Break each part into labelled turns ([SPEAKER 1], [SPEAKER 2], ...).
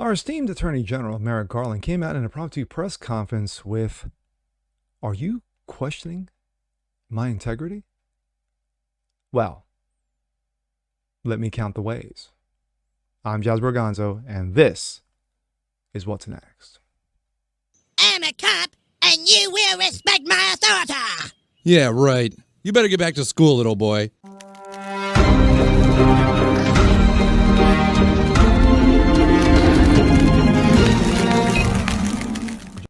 [SPEAKER 1] Our esteemed Attorney General Merrick Garland came out in an impromptu press conference with, "Are you questioning my integrity?" Well, let me count the ways. I'm Jasper Gonzo, and this is what's next.
[SPEAKER 2] I'm a cop, and you will respect my authority.
[SPEAKER 3] Yeah, right. You better get back to school, little boy.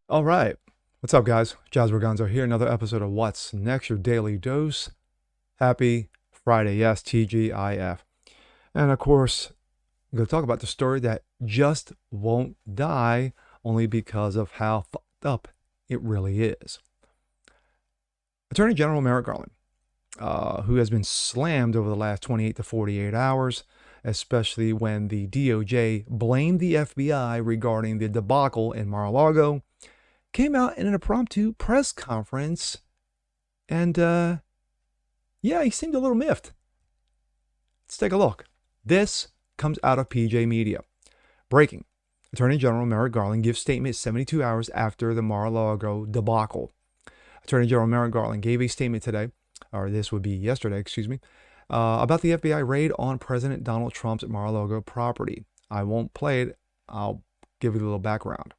[SPEAKER 1] All right. What's up, guys? Jasper Gonzo here. Another episode of What's Next, your daily dose. Happy Friday. Yes, TGIF. And of course, I'm going to talk about the story that just won't die only because of how fucked up it really is. Attorney General Merrick Garland, who has been slammed over the last 28 to 48 hours, especially when the DOJ blamed the FBI regarding the debacle in Mara Largo, came out in an impromptu press conference and, he seemed a little miffed. Let's take a look. This comes out of PJ Media. Breaking. Attorney General Merrick Garland gives statement 72 hours after the Mara Largo debacle. Attorney General Merrick Garland gave a statement today, or this would be yesterday, about the FBI raid on President Donald Trump's Mar-a-Lago property. I won't play it. I'll give you a little background.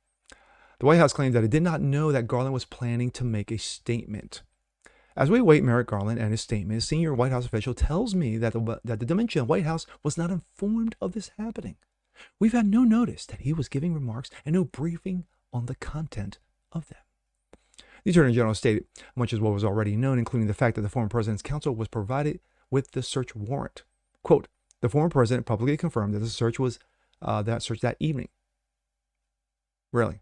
[SPEAKER 1] The White House claimed that it did not know that Garland was planning to make a statement. As we await Merrick Garland and his statement, a senior White House official tells me that the Dementia White House was not informed of this happening. We've had no notice that he was giving remarks and no briefing on the content of them. The Attorney General stated much as what was already known, including the fact that the former president's counsel was provided with the search warrant. Quote, the former president publicly confirmed that the search was that evening. Really?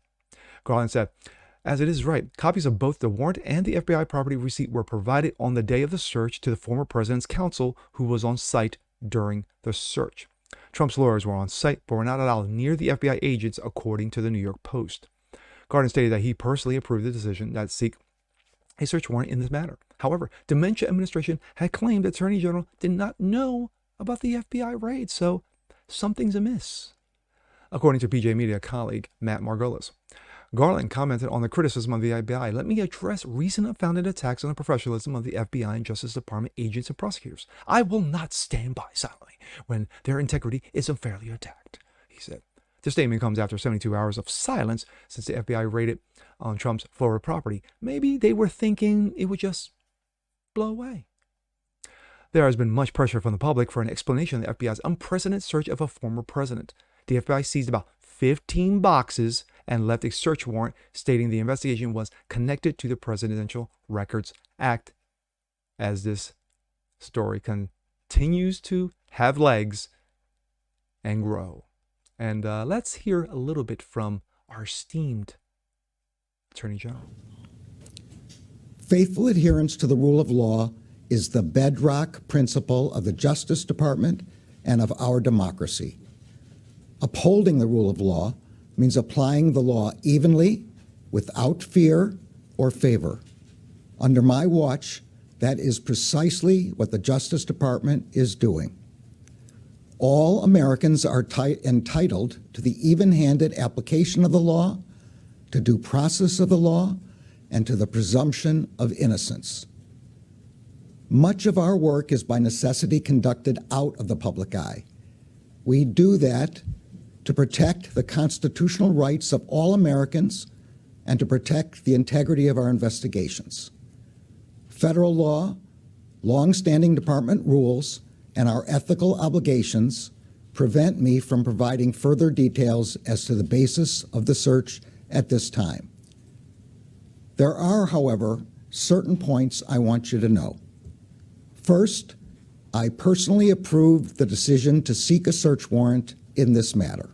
[SPEAKER 1] Garland said, as it is right, copies of both the warrant and the FBI property receipt were provided on the day of the search to the former president's counsel, who was on site during the search. Trump's lawyers were on site, but were not allowed near the FBI agents, according to the New York Post. Garland stated that he personally approved the decision that seek a search warrant in this matter. However, Dementia administration had claimed the Attorney General did not know about the FBI raid, so something's amiss, according to PJ Media colleague Matt Margolis. Garland commented on the criticism of the FBI. Let me address recent unfounded attacks on the professionalism of the FBI and Justice Department agents and prosecutors. I will not stand by silently when their integrity is unfairly attacked, he said. The statement comes after 72 hours of silence since the FBI raided on Trump's Florida property. Maybe they were thinking it would just blow away. There has been much pressure from the public for an explanation of the FBI's unprecedented search of a former president. The FBI seized about 15 boxes and left a search warrant stating the investigation was connected to the Presidential Records Act. As this story continues to have legs and grow. And let's hear a little bit from our esteemed Attorney General.
[SPEAKER 4] Faithful adherence to the rule of law is the bedrock principle of the Justice Department and of our democracy. Upholding the rule of law means applying the law evenly, without fear or favor. Under my watch, that is precisely what the Justice Department is doing. All Americans are entitled to the even-handed application of the law, to due process of the law, and to the presumption of innocence. Much of our work is by necessity conducted out of the public eye. We do that to protect the constitutional rights of all Americans and to protect the integrity of our investigations. Federal law, long-standing department rules, and our ethical obligations prevent me from providing further details as to the basis of the search at this time. There are, however, certain points I want you to know. First, I personally approved the decision to seek a search warrant in this matter.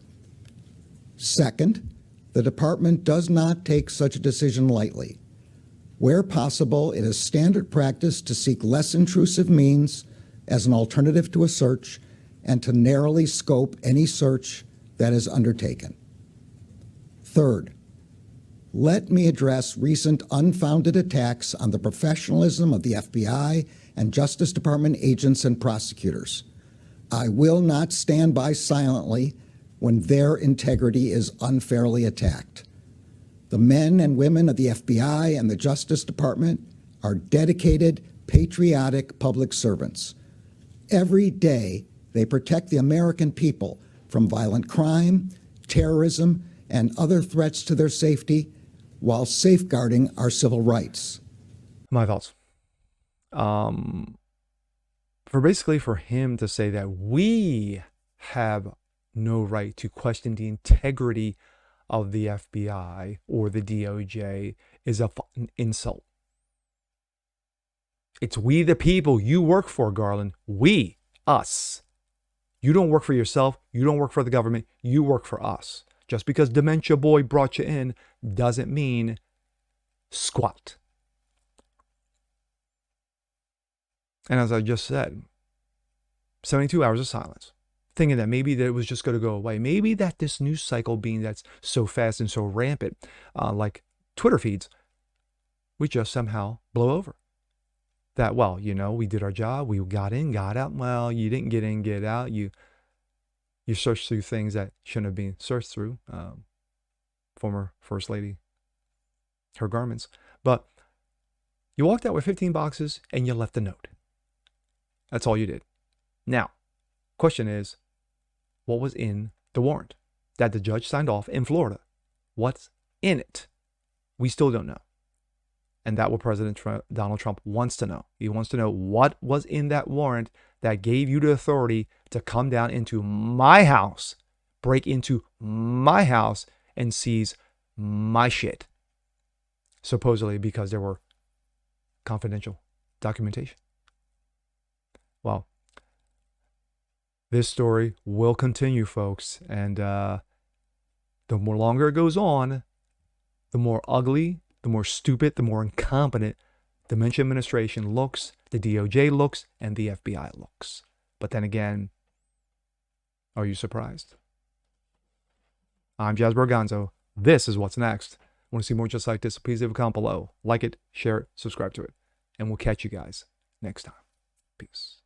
[SPEAKER 4] Second, the department does not take such a decision lightly. Where possible, it is standard practice to seek less intrusive means as an alternative to a search and to narrowly scope any search that is undertaken. Third, let me address recent unfounded attacks on the professionalism of the FBI and Justice Department agents and prosecutors. I will not stand by silently when their integrity is unfairly attacked. The men and women of the FBI and the Justice Department are dedicated, patriotic public servants. Every day, they protect the American people from violent crime, terrorism, and other threats to their safety while safeguarding our civil rights.
[SPEAKER 1] My thoughts. For him to say that we have no right to question the integrity of the FBI or the DOJ is a fucking insult. It's we the people you work for, Garland. We, us. You don't work for yourself. You don't work for the government. You work for us. Just because Dementia Boy brought you in doesn't mean squat. And as I just said, 72 hours of silence. Thinking that maybe that it was just going to go away. Maybe that this news cycle being that's so fast and so rampant, like Twitter feeds, we just somehow blow over. That, well, you know, we did our job. We got in, got out. Well, you didn't get in, get out. You searched through things that shouldn't have been searched through. Former First Lady, her garments. But you walked out with 15 boxes and you left a note. That's all you did. Now, question is, what was in the warrant that the judge signed off in Florida? What's in it? We still don't know. And that's what President Donald Trump wants to know. He wants to know what was in that warrant that gave you the authority to come down into my house, break into my house, and seize my shit. Supposedly because there were confidential documentation. Well, this story will continue, folks. And the more longer it goes on, the more ugly, the more stupid, the more incompetent the Dementia administration looks, the DOJ looks, and the FBI looks. But then again, are you surprised? I'm Jazz Borganzo. This is What's Next. Want to see more just like this? Please leave a comment below. Like it, share it, subscribe to it. And we'll catch you guys next time. Peace.